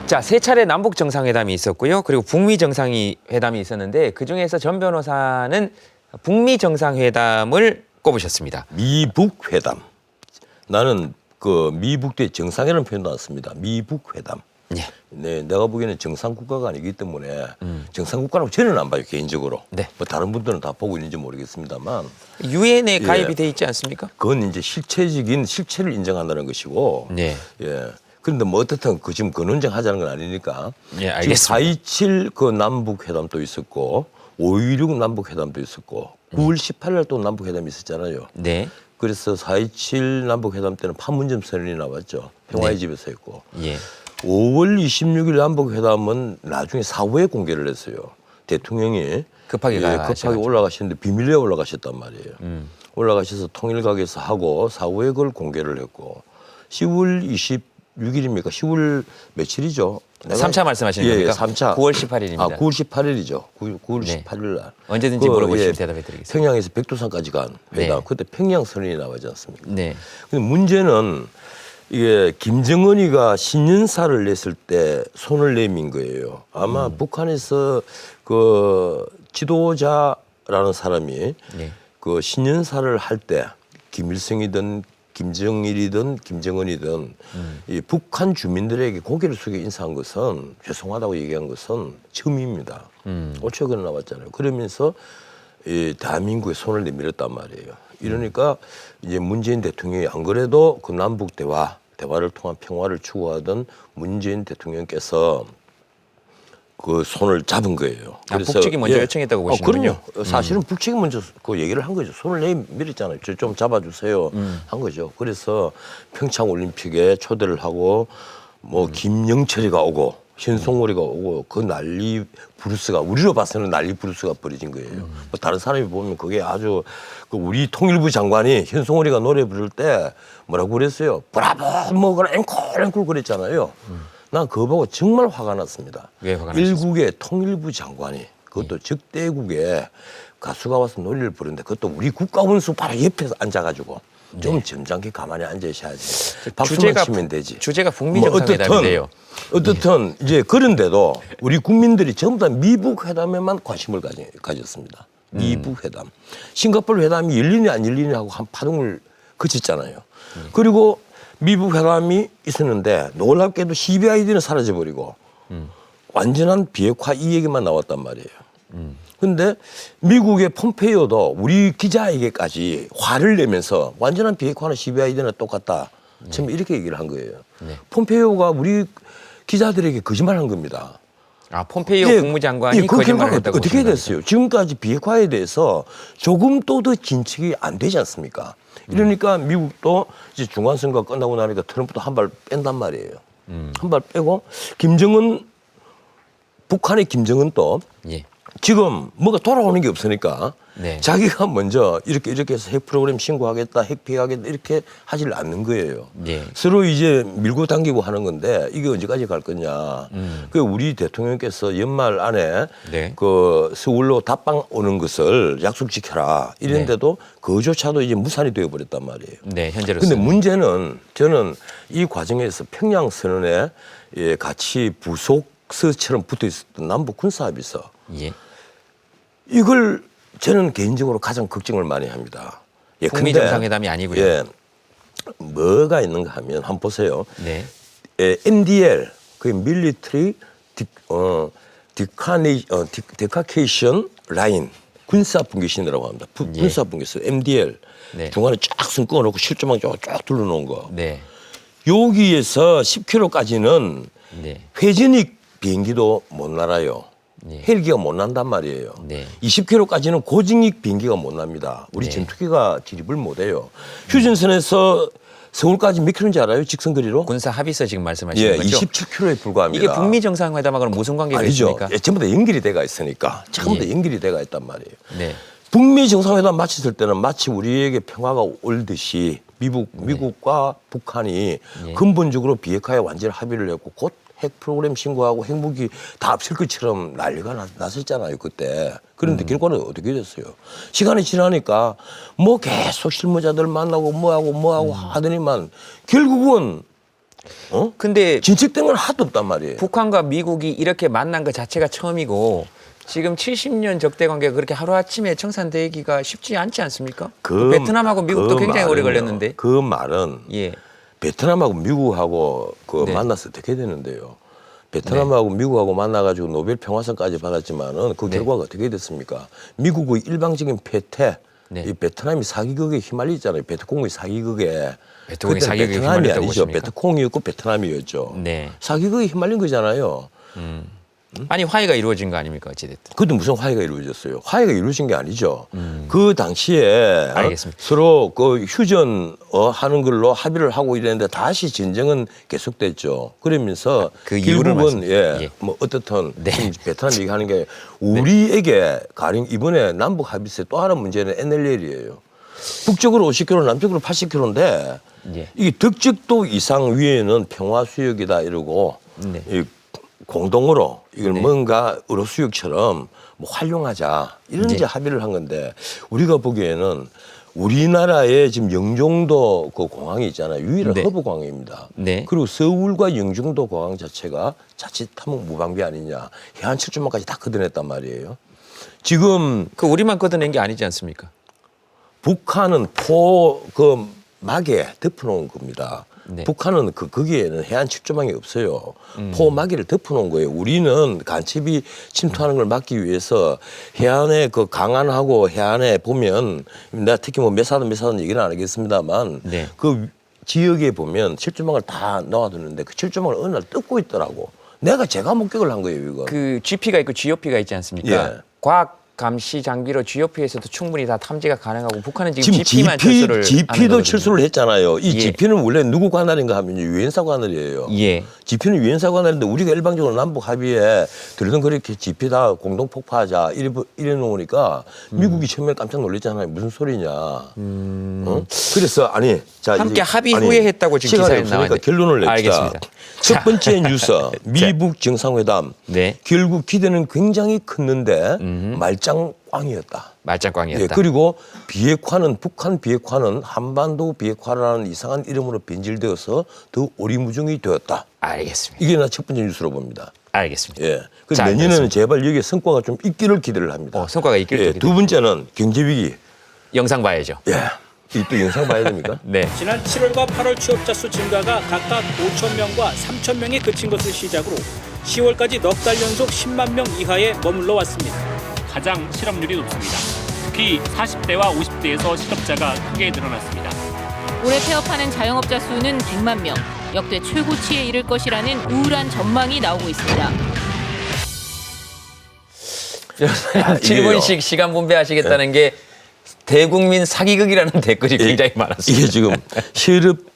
자, 세 차례 남북 정상회담이 있었고요. 그리고 북미 정상회담이 있었는데 그중에서 전 변호사는 북미 정상회담을 꼽으셨습니다. 미북 회담. 나는 그 미북 대 정상이라는 표현도 안 씁니다. 미북 회담. 예. 네, 내가 보기에는 정상 국가가 아니기 때문에 정상 국가라고 저는 안 봐요, 개인적으로. 네. 뭐 다른 분들은 다 보고 있는지 모르겠습니다만. 유엔에 예. 가입이 돼 있지 않습니까? 그건 이제 실체적인 실체를 인정한다는 것이고. 네. 예. 그런데 뭐 어떻든 그 지금 근원쟁 하자는 건 아니니까. 예, 알겠습니다. 지금 4.27 그 남북 회담도 있었고 5.16 남북 회담도 있었고 9월 18일 또 남북 회담이 있었잖아요. 네. 그래서 4.27 남북 회담 때는 판문점 선언이 나왔죠. 평화의 네. 집에서 했고. 예. 5월 26일 남북 회담은 나중에 사후에 공개를 했어요. 대통령이 급하게 급하게 올라가셨는데 비밀리에 올라가셨단 말이에요. 올라가셔서 통일각에서 하고 사후에 그걸 공개를 했고 10월 26일입니까? 10월 며칠이죠? 3차 말씀하시는 예, 겁니까? 3차. 9월 18일입니다. 아, 9월 18일이죠. 9월 네. 18일 날. 언제든지 물어보시면 대답해 드리겠습니다. 평양에서 백두산까지 간 회담. 네. 그때 평양 선언이 나오지 않습니까? 네. 근데 문제는 이게 김정은이가 신년사를 냈을 때 손을 내민 거예요. 아마 북한에서 그 지도자라는 사람이 네. 그 신년사를 할 때 김일성이든 김정일이든 김정은이든 이 북한 주민들에게 고개를 숙여 인사한 것은 죄송하다고 얘기한 것은 처음입니다. 올 최근에 나왔잖아요. 그러면서 이 대한민국에 손을 내밀었단 말이에요. 이러니까 이제 문재인 대통령이 안 그래도 그 남북 대화를 통한 평화를 추구하던 문재인 대통령께서 그 손을 잡은 거예요. 아, 북측이 먼저 요청했다고 보시는군요. 그럼요. 사실은 북측이 먼저 그 얘기를 한 거죠. 손을 내밀었잖아요. 저 좀 잡아주세요. 한 거죠. 그래서 평창 올림픽에 초대를 하고 뭐 김영철이가 오고 현송월이가 오고 그 난리 브루스가 우리로 봐서는 난리 브루스가 벌어진 거예요. 뭐 다른 사람이 보면 그게 아주 그 우리 통일부 장관이 현송월이가 노래 부를 때 뭐라고 그랬어요? 브라보 뭐 그런 앵콜 그랬잖아요. 난 그거 보고 정말 화가 났습니다. 왜 화가 나셨습니까? 일국의 통일부 장관이 그것도 적대국에 가수가 와서 노래를 부르는데 그것도 우리 국가원수 바로 옆에서 앉아가지고 좀 점잖게 가만히 앉으셔야지. 박수만 치면 되지. 주제가 북미 정상회담인데요. 어떻든 이제 그런데도 우리 국민들이 전부 다 미북 회담에만 관심을 가졌습니다. 미북 회담. 싱가포르 회담이 열리니 안 열리니 하고 한 파동을 그쳤잖아요. 그리고 미북 회담이 있었는데 놀랍게도 CBID는 사라져버리고 완전한 비핵화 이 얘기만 나왔단 말이에요. 근데 미국의 폼페이오도 우리 기자에게까지 화를 내면서 완전한 비핵화는 CBID는 똑같다. 처음 이렇게 얘기를 한 거예요. 네. 폼페이오가 우리 기자들에게 거짓말한 겁니다. 아, 폼페이오 국무장관이 그 거짓말을 결과가 했다고 어떻게 보시는 됐어요? 지금까지 비핵화에 대해서 조금도 더 진척이 안 되지 않습니까? 이러니까 미국도 이제 중간선거 끝나고 나니까 트럼프도 한 발 뺀단 말이에요. 한 발 빼고 북한의 김정은도 예. 지금 뭐가 돌아오는 게 없으니까 네. 자기가 먼저 이렇게 해서 핵 프로그램 신고하겠다, 핵 피하겠다 이렇게 하질 않는 거예요. 예. 서로 이제 밀고 당기고 하는 건데 이게 언제까지 갈 거냐. 그 우리 대통령께서 연말 안에 네. 그 서울로 답방 오는 것을 약속 지켜라 이랬는데도 그조차도 이제 무산이 되어버렸단 말이에요. 네, 현재로서. 근데 문제는 저는 이 과정에서 평양 선언에 같이 부속서처럼 붙어 있었던 남북 군사합의서 예. 이걸 저는 개인적으로 가장 걱정을 많이 합니다. 예, 북미 근데 정상회담이 아니고요. 예, 뭐가 있는가 하면 한번 보세요. 네. MDL, 그 밀리터리 디카케이션 라인 군사 분계선이라고 합니다. 예. 군사 분계선 MDL 네. 중간에 쫙 선 끊어놓고 실조망 쫙 둘러놓은 거. 네. 여기에서 10km까지는 네. 회전익 비행기도 못 날아요. 네. 헬기가 못 난단 말이에요. 네. 20km까지는 고진익 비행기가 못 납니다. 우리 네. 전투기가 진입을 못 해요. 휴전선에서 서울까지 몇 킬로인지 알아요? 직선거리로? 군사 합의서 지금 말씀하시는 예, 거죠? 27km에 불과합니다. 이게 북미 정상회담하고는 무슨 관계가 아니죠. 있습니까? 예, 전부 다 연결이 돼가 있으니까. 전부 다 예. 연결이 돼가 있단 말이에요. 네. 북미 정상회담 마쳤을 때는 마치 우리에게 평화가 올 듯이 미국과 북한이 예. 근본적으로 비핵화에 완전히 합의를 했고 곧 핵 프로그램 신고하고 핵무기 다 없을 것처럼 난리가 났었잖아요 그때. 그런데 결과는 어떻게 됐어요? 시간이 지나니까 뭐 계속 실무자들 만나고 뭐하고 하더니만 결국은 근데 진척된 건 하나도 없단 말이에요. 북한과 미국이 이렇게 만난 것 자체가 처음이고 지금 70년 적대 관계가 그렇게 하루아침에 청산되기가 쉽지 않지 않습니까? 베트남하고 미국도 굉장히 오래 걸렸는데. 그 말은 예. 베트남하고 미국하고 네. 만나서 어떻게 되는데요? 베트남하고 미국하고 만나가지고 노벨 평화상까지 받았지만은 그 네. 결과가 어떻게 됐습니까? 미국의 일방적인 패퇴, 네. 이 베트남이 사기극에 휘말리잖아요. 베트콩의 사기극에. 베트콩이 그때는 사기극에 베트남이 휘말렸다고 아니죠. 보십니까? 베트콩이었고 베트남이었죠. 네. 사기극에 휘말린 거잖아요. 아니 화해가 이루어진 거 아닙니까 어찌됐든. 그것도 무슨 화해가 이루어졌어요? 화해가 이루어진 게 아니죠. 그 당시에 알겠습니다. 서로 그 휴전 하는 걸로 합의를 하고 이랬는데 다시 전쟁은 계속됐죠. 그러면서 그 이유를 결국은 예. 뭐 어떻든 네. 지금 베트남 얘기하는 게 우리에게 가령 이번에 남북 합의세 또 하나 문제는 NLL이에요. 북쪽으로 50km, 남쪽으로 80km인데 예. 이 덕적도 이상 위에는 평화 수역이다 이러고 네. 이 공동으로 이걸 네. 뭔가 의료수역처럼 뭐 활용하자 이런 네. 이제 합의를 한 건데 우리가 보기에는 우리나라에 지금 영종도 그 공항이 있잖아요. 유일한 네. 허브 공항입니다. 네. 그리고 서울과 영종도 공항 자체가 자칫 탐욕 무방비 아니냐. 해안 7조만까지 다 걷어냈단 말이에요. 지금 그 우리만 걷어낸 게 아니지 않습니까? 북한은 막에 덮어놓은 겁니다. 네. 북한은 거기에는 해안 7조망이 없어요. 포막이를 덮어놓은 거예요. 우리는 간첩이 침투하는 걸 막기 위해서 해안에 그 강안하고 해안에 보면 내가 특히 뭐 메사드 얘기는 안 하겠습니다만 네. 그 지역에 보면 7조망을 다 놓아두는데 그 7조망을 어느 날 뜯고 있더라고. 제가 목격을 한 거예요, 이거. 그 GP가 있고 GOP가 있지 않습니까? 예. 과학 감시 장비로 GOP에서도 충분히 다 탐지가 가능하고 북한은 지금 GP만 GP도 하는 철수를 했잖아요. 이 예. GP는 원래 누구 관할인가 하면 유엔사 관할이에요. 예. GP는 유엔사 관할인데 우리가 일방적으로 남북 합의에 들던 그렇게 GP 다 공동 폭파하자 이래 놓으니까 미국이 처음에 깜짝 놀랐잖아요. 무슨 소리냐. 그래서 함께 합의 후에 했다고 지금 시간이 기사에 없으니까 나왔는데. 결론을 냅시다. 알겠습니다. 첫 번째 뉴스 미북 정상회담. 네. 결국 기대는 굉장히 컸는데 말짱꽝이었다. 말짱꽝이었다. 예, 그리고 비핵화는 북한 비핵화는 한반도 비핵화라는 이상한 이름으로 변질되어서 더 오리무중이 되었다. 알겠습니다. 이게 나 첫 번째 뉴스로 봅니다. 알겠습니다. 예. 그 자, 내년에는 알겠습니다. 제발 여기에 성과가 좀 있기를 기대를 합니다. 성과가 있기를 예, 또 두 번째는 경제 위기. 영상 봐야죠. 예. 이 또 영상 봐야 됩니까? 네. 지난 7월과 8월 취업자 수 증가가 각각 5천 명과 3천 명에 그친 것을 시작으로 10월까지 넉 달 연속 10만 명 이하에 머물러 왔습니다. 가장 실업률이 높습니다. 특히 40대와 50대에서 실업자가 크게 늘어났습니다. 올해 폐업하는 자영업자 수는 100만 명, 역대 최고치에 이를 것이라는 우울한 전망이 나오고 있습니다. 7분씩 시간 분배하시겠다는 게 대국민 사기극이라는 댓글이 굉장히 많았습니다. 이게 지금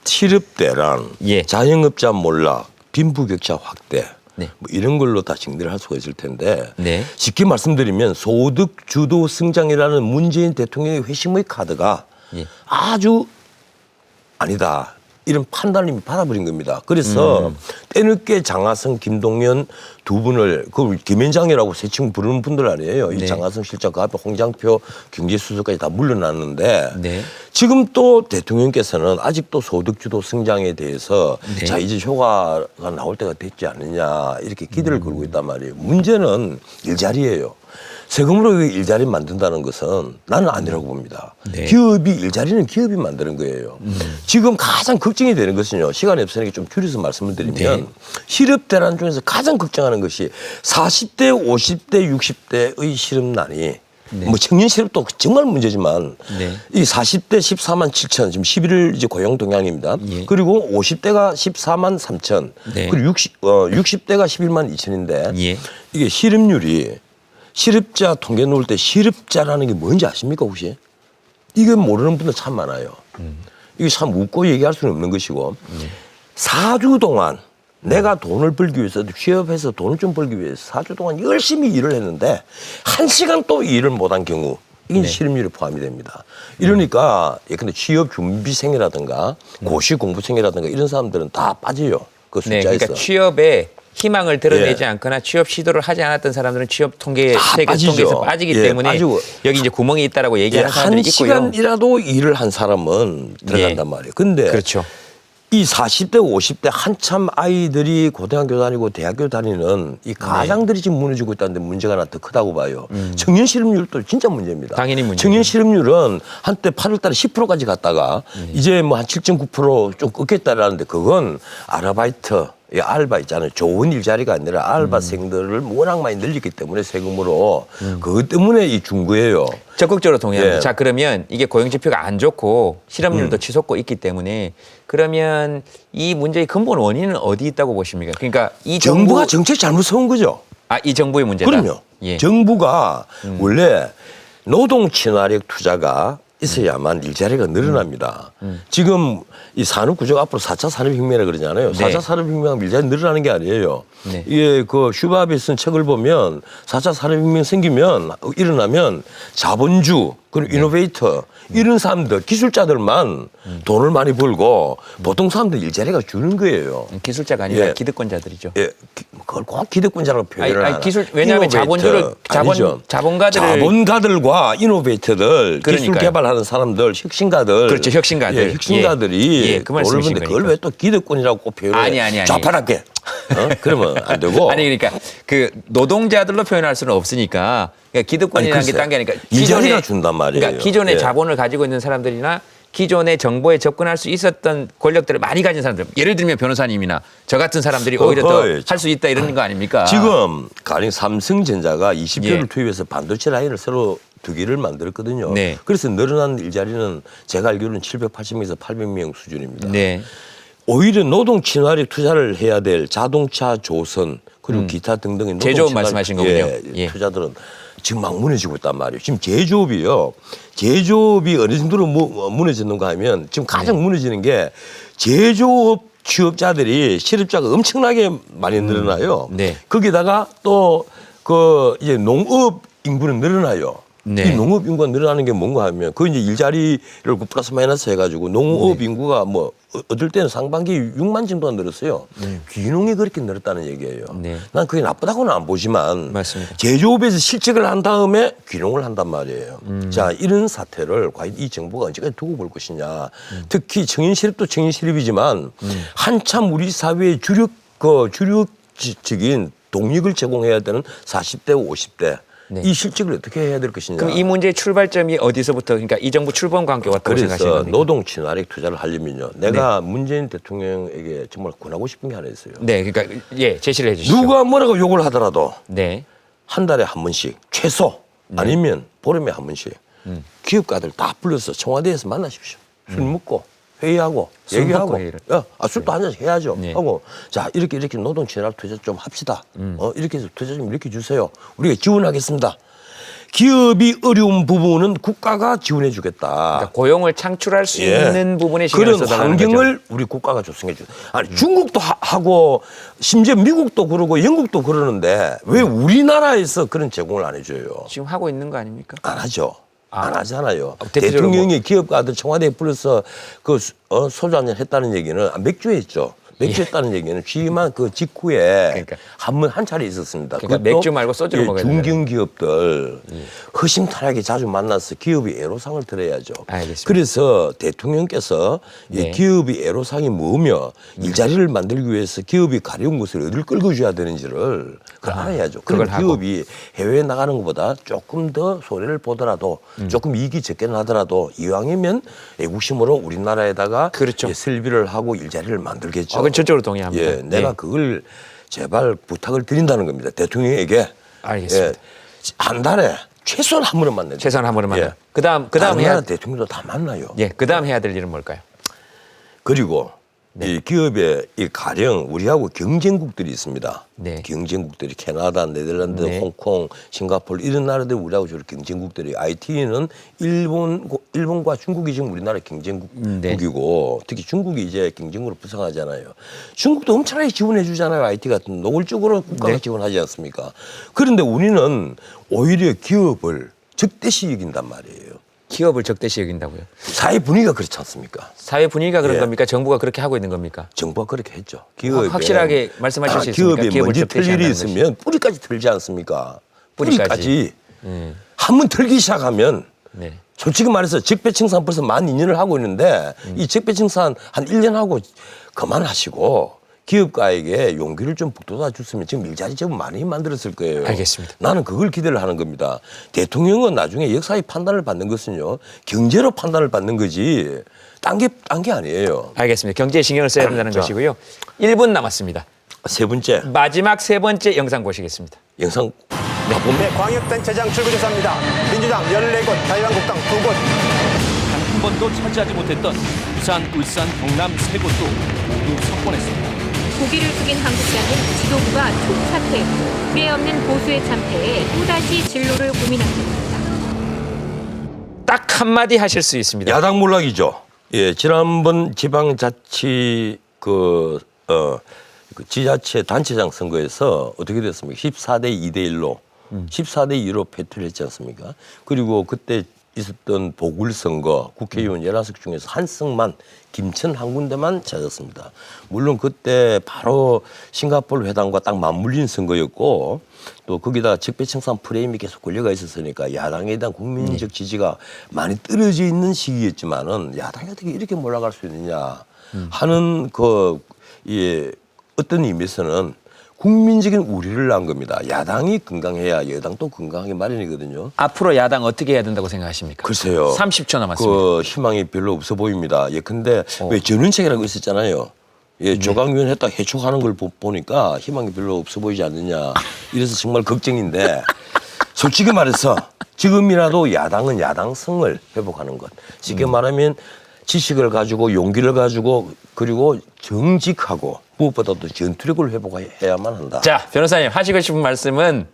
실업대란, 예. 자영업자 몰락, 빈부격차 확대 네. 뭐 이런 걸로 다 정리를 할 수가 있을 텐데 네. 쉽게 말씀드리면 소득 주도 성장이라는 문재인 대통령의 회심의 카드가 예. 아주 아니다. 이런 판단을 이미 받아버린 겁니다. 그래서 때늦게 장하성, 김동연 두 분을 그 김현장이라고 세칭 부르는 분들 아니에요. 네. 이 장하성 실장 그 앞에 홍장표 경제수석까지 다 물러났는데 네. 지금 또 대통령께서는 아직도 소득주도 성장에 대해서 네. 자 이제 효과가 나올 때가 됐지 않느냐 이렇게 기대를 걸고 있단 말이에요. 문제는 일자리예요. 세금으로 일자리 만든다는 것은 나는 아니라고 봅니다. 네. 일자리는 기업이 만드는 거예요. 지금 가장 걱정이 되는 것은요. 시간이 없으니까 좀 줄여서 말씀을 드리면 네. 실업대란 중에서 가장 걱정하는 것이 40대, 50대, 60대의 실업난이 네. 뭐 청년 실업도 정말 문제지만 네. 이 40대 14만 7천 지금 11일 이제 고용 동향입니다. 예. 그리고 50대가 14만 3천 네. 그리고 60대가 11만 2천인데 예. 이게 실업률이 실업자 통계 놓을 때 실업자라는 게 뭔지 아십니까 혹시? 이게 모르는 분들 참 많아요. 이게 참 웃고 얘기할 수는 없는 것이고 4주 동안 내가 돈을 벌기 위해서 취업해서 돈을 좀 벌기 위해서 4주 동안 열심히 일을 했는데 1시간 또 일을 못한 경우 이게 네. 실업률에 포함이 됩니다. 이러니까 예컨대 취업 준비생이라든가 고시 공부생이라든가 이런 사람들은 다 빠져요. 그 네, 숫자에서. 그러니까 취업에 희망을 드러내지 예. 않거나 취업 시도를 하지 않았던 사람들은 취업 통계 다 세계 빠지죠. 통계에서 빠지기 예, 때문에 빠지고. 여기 이제 구멍이 있다라고 얘기하는 사람들이 한 있고요. 시간이라도 일을 한 사람은 들어간단 말이에요. 근데 그렇죠. 이 40대, 50대 한참 아이들이 고등학교 다니고 대학교 다니는 이 가장들이 지금 무너지고 있다는데 문제가 하나 더 크다고 봐요. 청년 실업률도 진짜 문제입니다. 당연히 문제죠. 청년 실업률은 한때 8월 달에 10%까지 갔다가 이제 뭐 한 7.9%좀 꺾였다라는데 그건 아르바이트, 이 알바 있잖아요. 좋은 일자리가 아니라 알바생들을 워낙 많이 늘렸기 때문에 세금으로 그것 때문에 이 준 거예요. 적극적으로 동의합니다. 예. 자, 그러면 이게 고용 지표가 안 좋고 실업률도 치솟고 있기 때문에 그러면 이 문제의 근본 원인은 어디 있다고 보십니까? 그러니까 이 정부가 정책 잘못 세운 거죠. 이 정부의 문제다. 그럼요. 예. 정부가 원래 노동 친화력 투자가 있어야만 일자리가 늘어납니다. 지금 이 산업 구조가 앞으로 4차 산업혁명이라 그러잖아요. 네. 4차 산업혁명은 일자리 늘어나는 게 아니에요. 네. 이게 그 슈바비 쓴 책을 보면 4차 산업혁명 생기면 일어나면 자본주 그리고 이노베이터 이런 사람들 기술자들만 돈을 많이 벌고 보통 사람들 일자리가 주는 거예요. 기술자가 아니라 예. 기득권자들이죠. 예, 그걸 꼭 기득권자라고 표현을 하나. 왜냐하면 아니죠. 자본가들과 이노베이터들 기술 그러니까요. 개발하는 사람들 혁신가들 그렇죠, 혁신가들. 예, 혁신가들이 예, 그 말씀이신 돈을 버는데 그걸 거니까. 왜 또 기득권이라고 꼭 표현해? 아니. 좌파답게 그러면 안 되고 아니 그러니까 그 노동자들로 표현할 수는 없으니까 그러니까 기득권이라는 아니, 게 글쎄. 딴 게 아니라 일자리가 준단 말이에요. 그러니까 기존의 예. 자본을 가지고 있는 사람들이나 기존의 정보에 접근할 수 있었던 권력들을 많이 가진 사람들, 예를 들면 변호사님이나 저 같은 사람들이 오히려 더 할 수 있다 이런 거 아닙니까? 지금 가령 삼성전자가 20조를 예. 투입해서 반도체 라인을 새로 2개를 만들었거든요. 네. 그래서 늘어난 일자리는 제가 알기로는 780명에서 800명 수준입니다. 네. 오히려 노동 친화력 투자를 해야 될 자동차, 조선 그리고 기타 등등의 노동 제조업 친화력 말씀하신 거군요. 예. 투자들은 지금 막 무너지고 있단 말이에요. 지금 제조업이요. 제조업이 어느 정도로 무너지는가 하면 지금 가장 무너지는 게 제조업 취업자들이 실업자가 엄청나게 많이 늘어나요. 네. 거기다가 또 그 이제 농업 인구는 늘어나요. 네. 이 농업 인구가 늘어나는 게 뭔가 하면 그 이제 일자리를 플러스 마이너스 해가지고 농업 인구가 뭐 어떨 때는 상반기 6만 정도가 늘었어요. 귀농이 그렇게 늘었다는 얘기예요. 네. 난 그게 나쁘다고는 안 보지만 맞습니다. 제조업에서 실직을 한 다음에 귀농을 한단 말이에요. 자, 이런 사태를 과연 이 정부가 언제까지 두고 볼 것이냐. 특히 청년 실업도 청년 실업이지만 한참 우리 사회의 주력적인 동력을 제공해야 되는 40대, 50대 네. 이 실직을 어떻게 해야 될 것이냐. 그럼 이 문제의 출발점이 어디서부터 그러니까 이 정부 출범과 함께 왔다고 생각하시는 그래서 겁니까? 노동 친화력 투자를 하려면요. 내가 문재인 대통령에게 정말 권하고 싶은 게 하나 있어요. 네, 그러니까 예, 제시를 해주시죠. 누가 뭐라고 욕을 하더라도 네, 한 달에 한 번씩 최소 아니면 보름에 한 번씩 기업가들 다 불러서 청와대에서 만나십시오. 술 먹고 회의하고 술 얘기하고 먹고 회의를. 술도 한 잔씩 해야죠. 네. 하고 자 이렇게 노동 친화력 투자 좀 합시다. 이렇게 해서 투자 좀 이렇게 주세요. 우리가 지원하겠습니다. 기업이 어려운 부분은 국가가 지원해 주겠다. 그러니까 고용을 창출할 수 예. 있는 부분에 신경을 그런 써달라는 환경을 거죠. 우리 국가가 조성해 줘. 아니 중국도 하고 심지어 미국도 그러고 영국도 그러는데 왜 우리나라에서 그런 제공을 안 해줘요? 지금 하고 있는 거 아닙니까? 안 하죠. 안 하잖아요. 대표적으로 대통령이 기업가들 청와대에 불러서 그 소주 한잔 했다는 얘기는 맥주 했죠. 맥주 했다는 얘기는 취임한 그 직후에 그러니까. 한 차례 있었습니다. 그러니까 그것도 맥주 말고 소주를 먹어야 된다는 중견기업들 허심탄회하게 자주 만나서 기업이 애로상을 들어야죠. 알겠습니다. 그래서 대통령께서 네. 이 기업이 애로상이 뭐며 일자리를 만들기 위해서 기업이 가려운 것을 어딜 끌고 줘야 되는지를 그걸 알아야죠. 그걸 그럼 하고. 기업이 해외에 나가는 것보다 조금 더 손해를 보더라도 조금 이익이 적게 나더라도 이왕이면 애국심으로 우리나라에다가 그렇죠. 예, 설비를 하고 일자리를 만들겠죠. 그건 전적으로 동의합니다. 예, 내가 예. 그걸 제발 부탁을 드린다는 겁니다. 대통령에게. 알겠습니다. 예, 한 달에 최소한 한 번은 만나죠. 최소한 한 번은 만나. 예. 그다음 다른 해야 나라 대통령도 다 만나요. 예, 그다음 해야 될 일은 뭘까요? 그리고 네. 이 기업의 이 가령 우리하고 경쟁국들이 있습니다. 네. 경쟁국들이 캐나다, 네덜란드, 네. 홍콩, 싱가포르 이런 나라들 우리하고 저렇게 경쟁국들이 IT는 일본과 중국이 지금 우리나라 경쟁국이고 특히 중국이 이제 경쟁으로 부상하잖아요. 중국도 엄청나게 지원해 주잖아요. IT 같은 노골적으로 국가가 네. 지원하지 않습니까? 그런데 우리는 오히려 기업을 적대시 여긴단 말이에요. 기업을 적대시 여긴다고요. 사회 분위기가 그렇지 않습니까? 사회 분위기가 그런 예. 겁니까? 정부가 그렇게 하고 있는 겁니까? 정부가 그렇게 했죠. 기업에 확실하게 말씀하실 수 있습니까? 기업에 기업을 먼지 틀 일이 적대시한다는 있으면 뿌리까지 틀지 않습니까? 뿌리까지. 한번 틀기 시작하면 네. 솔직히 말해서 적폐청산 벌써 만 2년을 하고 있는데 이 적폐청산 한 1년 하고 그만하시고 기업가에게 용기를 좀 북돋아 줬으면 지금 일자리 좀 많이 만들었을 거예요. 알겠습니다. 나는 그걸 기대를 하는 겁니다. 대통령은 나중에 역사의 판단을 받는 것은요. 경제로 판단을 받는 거지 딴 게 아니에요. 알겠습니다. 경제에 신경을 써야 된다는 자. 것이고요. 1분 남았습니다. 세 번째 마지막 세 번째 영상 보시겠습니다. 영상 네, 광역단체장 출구조사입니다. 민주당 14곳, 자유한국당 2곳. 단 한 번도 차지하지 못했던 부산, 울산, 경남 3곳도 모두 석권했습니다. 고기를 숙인 한국당은 지도부가 총사퇴, 후회 없는 보수의 참패에 또다시 진로를 고민합니다. 딱 한마디 하실 수 있습니다. 야당 몰락이죠. 예, 지난번 지방자치 그 지자체 단체장 선거에서 어떻게 됐습니까? 14대 2대 1로 14대 2로 패퇴를 했지 않습니까? 그리고 그때 있었던 보궐선거 국회의원 11석 중에서 한 석만 김천 한 군데만 찾았습니다. 물론 그때 바로 싱가포르 회담과 딱 맞물린 선거였고 또 거기다가 적폐청산 프레임이 계속 걸려가 있었으니까 야당에 대한 국민적 지지가 많이 떨어져 있는 시기였지만은 야당이 어떻게 이렇게 몰아갈 수 있느냐 하는 어떤 의미에서는 국민적인 우려를 낳은 겁니다. 야당이 건강해야 여당도 건강하게 마련이거든요. 앞으로 야당 어떻게 해야 된다고 생각하십니까? 글쎄요. 30초 남았습니다. 그 희망이 별로 없어 보입니다. 예컨대 왜 전원책이라고 있었잖아요. 예, 조강위원 했다 해촉하는 걸 보니까 희망이 별로 없어 보이지 않느냐. 이래서 정말 걱정인데 솔직히 말해서 지금이라도 야당은 야당성을 회복하는 것. 쉽게 말하면 지식을 가지고 용기를 가지고 그리고 정직하고 무엇보다도 전투력을 회복해야만 한다. 자, 변호사님 하시고 싶은 말씀은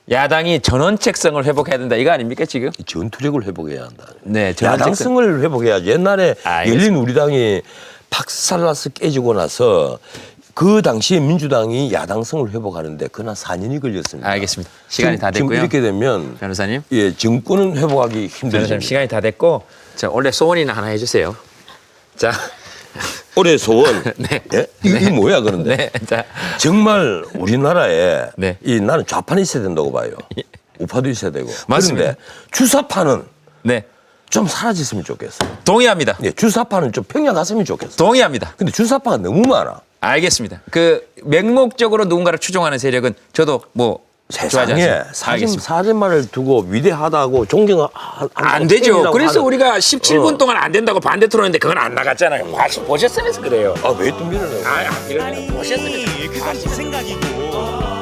야당이 전원책성을 회복해야 된다 이거 아닙니까 지금? 전투력을 회복해야 한다. 네, 전원책성. 야당성을 회복해야죠. 옛날에 알겠습니다. 열린 우리당이 박살나서 깨지고 나서 그 당시에 민주당이 야당성을 회복하는데 그날 4년이 걸렸습니다. 알겠습니다. 시간이 다 지금 됐고요. 이렇게 되면 변호사님. 예, 정권은 회복하기 변호사님 힘들어집니다. 시간이 다 됐고 자 원래 소원이나 하나 해주세요. 자, 올해 소원. 네. 예? 이게 뭐야 그런데? 네, 자, 정말 우리나라에 네. 나는 좌판이 있어야 된다고 봐요. 우파도 있어야 되고. 맞습니다. 그런데 주사파는 네, 좀 사라졌으면 좋겠어요. 동의합니다. 예, 주사파는 좀 평양 갔으면 좋겠어요. 동의합니다. 근데 주사파가 너무 많아. 알겠습니다. 그 맹목적으로 누군가를 추종하는 세력은 저도 뭐 좋아하지 세상에 않습니다. 알겠습니다. 사진만을 두고 위대하다고 존경 안 되죠. 그래서 우리가 17분 동안 안 된다고 반대 토론했는데 그건 안 나갔잖아요. 보셨으면서 그래요. 아왜 또 밀어내요? 보셨으면서. 그건 생각이고.